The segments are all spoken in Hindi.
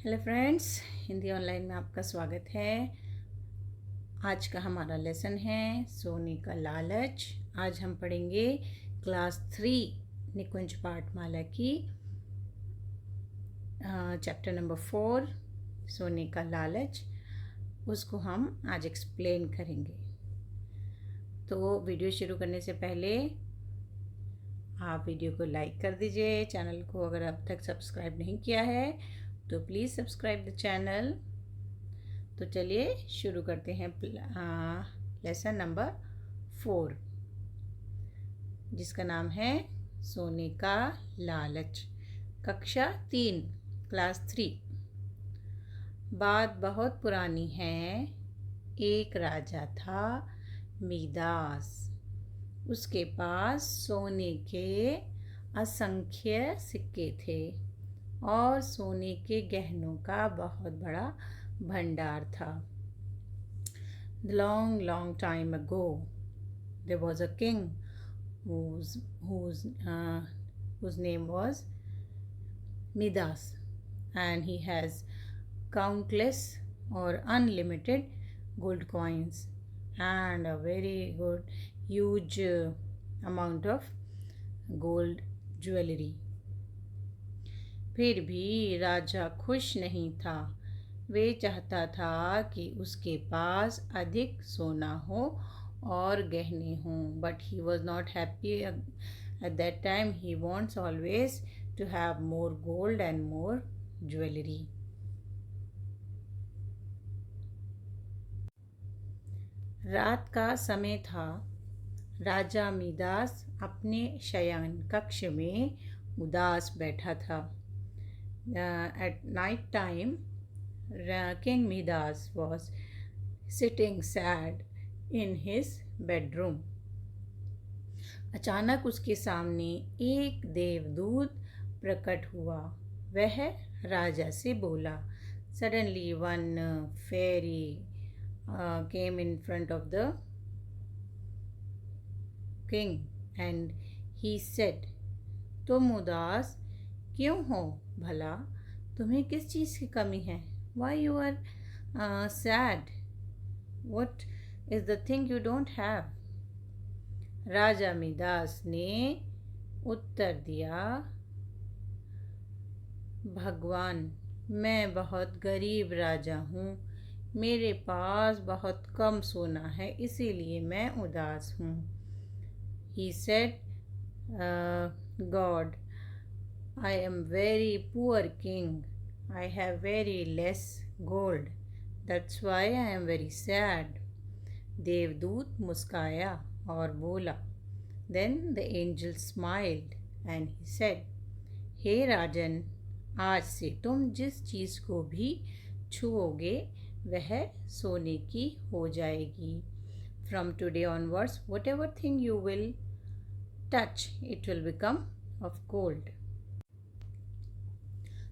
हेलो फ्रेंड्स, हिंदी ऑनलाइन में आपका स्वागत है। आज का हमारा लेसन है सोने का लालच। आज हम पढ़ेंगे क्लास 3 निकुंज पाठमाला की चैप्टर नंबर 4 सोने का लालच। उसको हम आज एक्सप्लेन करेंगे। तो वीडियो शुरू करने से पहले आप वीडियो को लाइक कर दीजिए। चैनल को अगर अब तक सब्सक्राइब नहीं किया है तो प्लीज़ सब्सक्राइब द चैनल। तो चलिए शुरू करते हैं लेसन नंबर 4, जिसका नाम है सोने का लालच। कक्षा 3 क्लास 3। बात बहुत पुरानी है। एक राजा था मिदास। उसके पास सोने के असंख्य सिक्के थे और सोने के गहनों का बहुत बड़ा भंडार था। Long, long time ago, there was a king whose name was Midas, and he has countless or unlimited gold coins and a very good huge amount of gold jewelry. फिर भी राजा खुश नहीं था। वे चाहता था कि उसके पास अधिक सोना हो और गहने हों, but he was not happy at that time. He wants always to have more gold and more jewellery. रात का समय था। राजा मिदास अपने शयन कक्ष में उदास बैठा था। At night time, King Midas was sitting sad in his bedroom. अचानक उसके सामने एक देवदूत प्रकट हुआ। वह राजा से बोला। Suddenly one fairy came in front of the king and he said, तुम उदास क्यों हो भला? तुम्हें किस चीज़ की कमी है? Why you are sad? What is the thing you don't have? Raja Midas ने उत्तर दिया, भगवान, मैं बहुत गरीब राजा हूँ। मेरे पास बहुत कम सोना है, इसीलिए मैं उदास हूँ। He said, God, I am very poor king. I have very less gold. That's why I am very sad. देवदूत मुस्काया और बोला। Then the angel smiled and he said, हे राजन, आज से तुम जिस चीज़ को भी छुओगे वह सोने की हो जाएगी। From today onwards, whatever thing you will touch, it will become of gold.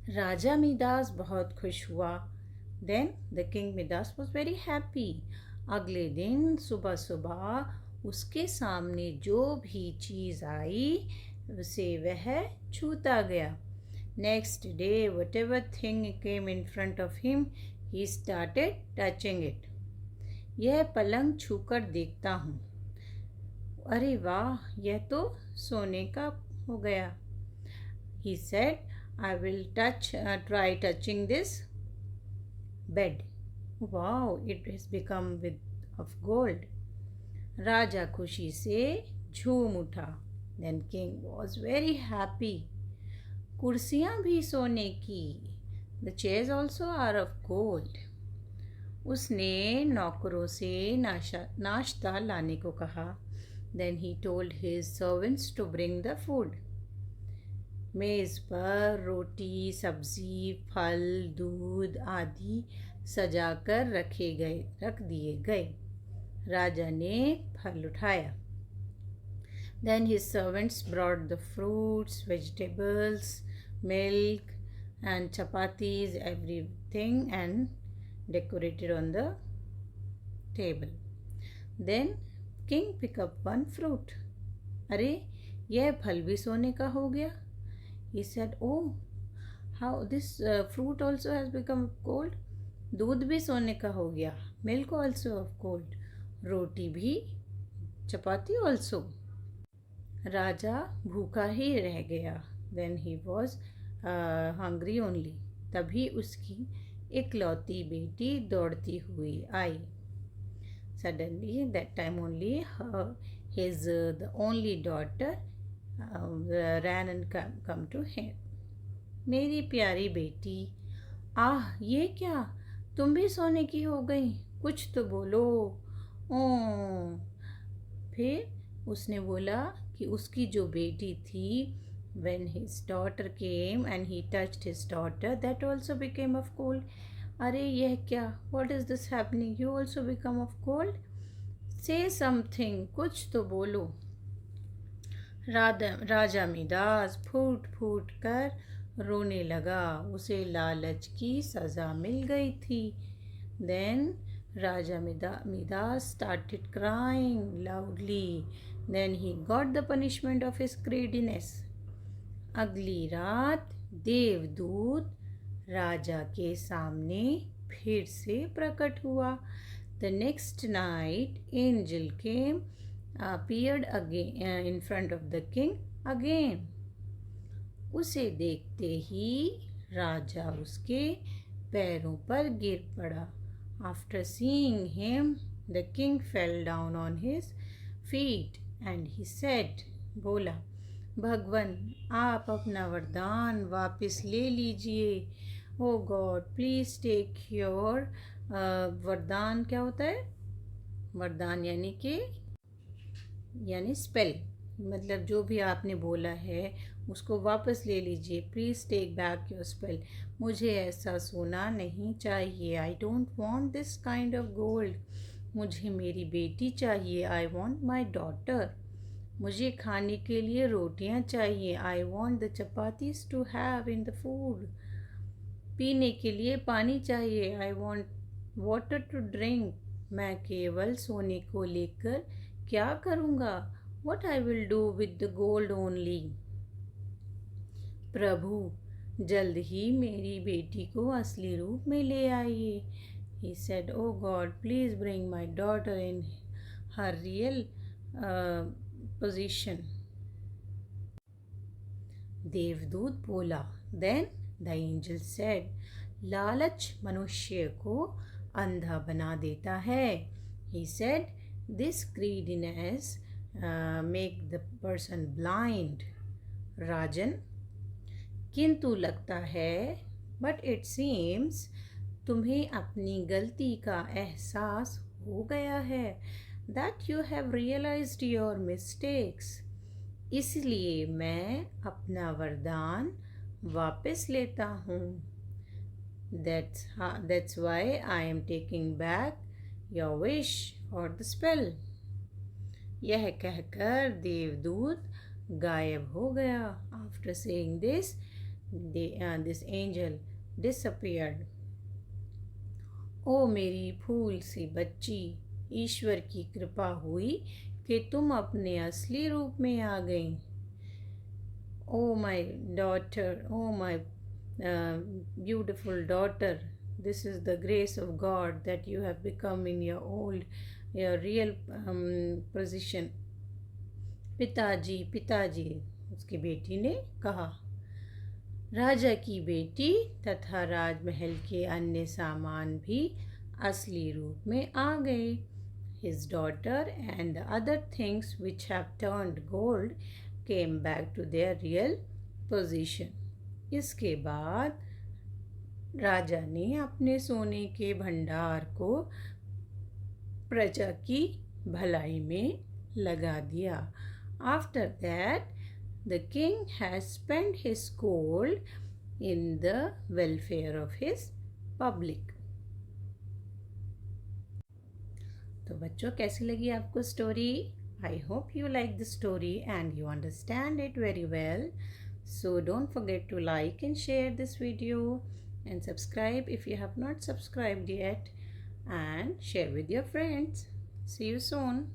Raja Midas बहुत खुश हुआ। Then the king Midas was very happy. अगले दिन सुबह सुबह उसके सामने जो भी चीज़ आई उसे वह छूता गया। Next day, whatever thing came in front of him, he started touching it. यह पलंग छूकर देखता हूँ। अरे वाह, यह तो सोने का हो गया। He said, I will try touching this bed. Wow, it has become of gold. राजा खुशी से झूम उठा। Then king was very happy. कुर्सियाँ भी सोने की। The chairs also are of gold. उसने नौकरों से नाश्ता लाने को कहा। Then he told his servants to bring the food. मेज़ पर रोटी, सब्जी, फल, दूध आदि सजाकर रख दिए गए। राजा ने फल उठाया। Then his servants brought the fruits, vegetables, milk and chapatis, everything, and decorated on the table. Then king picked up one fruit. अरे, यह फल भी सोने का हो गया। He said, oh, how this fruit also has become cold. दूध भी सोने का हो गया. Milk also of cold. रोटी भी, चपाती ऑल्सो. राजा भूखा ही रह गया. Then he was hungry only. तभी उसकी इकलौती बेटी दौड़ती हुई आई. Suddenly that time only his the only daughter ran and come to him. मेरी प्यारी बेटी, आह ये क्या, तुम भी सोने की हो गई, कुछ तो बोलो. ओ. फिर उसने बोला कि उसकी जो बेटी थी, when his daughter came and he touched his daughter, that also became of cold. अरे यह क्या, what is this happening, you also become of cold. say something, कुछ तो बोलो. राजा मिदास फूट फूट कर रोने लगा. उसे लालच की सज़ा मिल गई थी. Then Raja Midas started crying loudly. Then he got the punishment of his greediness. अगली रात देवदूत राजा के सामने फिर से प्रकट हुआ. The next night, angel came, appeared again in front of the king again. उसे देखते ही राजा उसके पैरों पर गिर पड़ा. After seeing him, the king fell down on his feet and he said, बोला, भगवान आप अपना वरदान वापस ले लीजिए. ओ गॉड प्लीज़ टेक योर. वरदान क्या होता है? वरदान यानी स्पेल, मतलब जो भी आपने बोला है उसको वापस ले लीजिए. Please take back your spell. मुझे ऐसा सोना नहीं चाहिए. I don't want this kind of gold. मुझे मेरी बेटी चाहिए. I want my daughter. मुझे खाने के लिए रोटियां चाहिए. I want the chapatis to have in the food. पीने के लिए पानी चाहिए. I want water to drink. मैं केवल सोने को लेकर क्या करूँगा? What I will do with the gold only. प्रभु जल्द ही मेरी बेटी को असली रूप में ले आइए. He said, Oh God, please bring my daughter in her real position. देवदूत बोला. Then the angel said, लालच मनुष्य को अंधा बना देता है. He said, this greediness make the person blind. राजन, किंतु लगता है, but it seems, तुम्हें अपनी गलती का एहसास हो गया है. that you have realized your mistakes. इसलिए मैं अपना वरदान वापस लेता हूँ. That's why I am taking back your wish or the spell. यह कहकर देवदूत गायब हो गया. After saying this, this angel disappeared. ओ मेरी फूल सी बच्ची, ईश्वर की कृपा हुई कि तुम अपने असली रूप में आ गई. Oh my daughter, oh my beautiful daughter, this is the grace of God that you have become in your real position. पिताजी पिताजी, उसकी बेटी ने कहा. राजा की बेटी तथा राजमहल के अन्य सामान भी असली रूप में आ गए. His daughter and the other things which have turned gold came back to their real position. इसके बाद राजा ने अपने सोने के भंडार को प्रजा की भलाई में लगा दिया. After that, the king has spent his gold in the welfare of his public. तो बच्चों, कैसी लगी आपको story? I hope you like the story and you understand it very well. So don't forget to like and share this video and subscribe if you have not subscribed yet, and share with your friends. See you soon.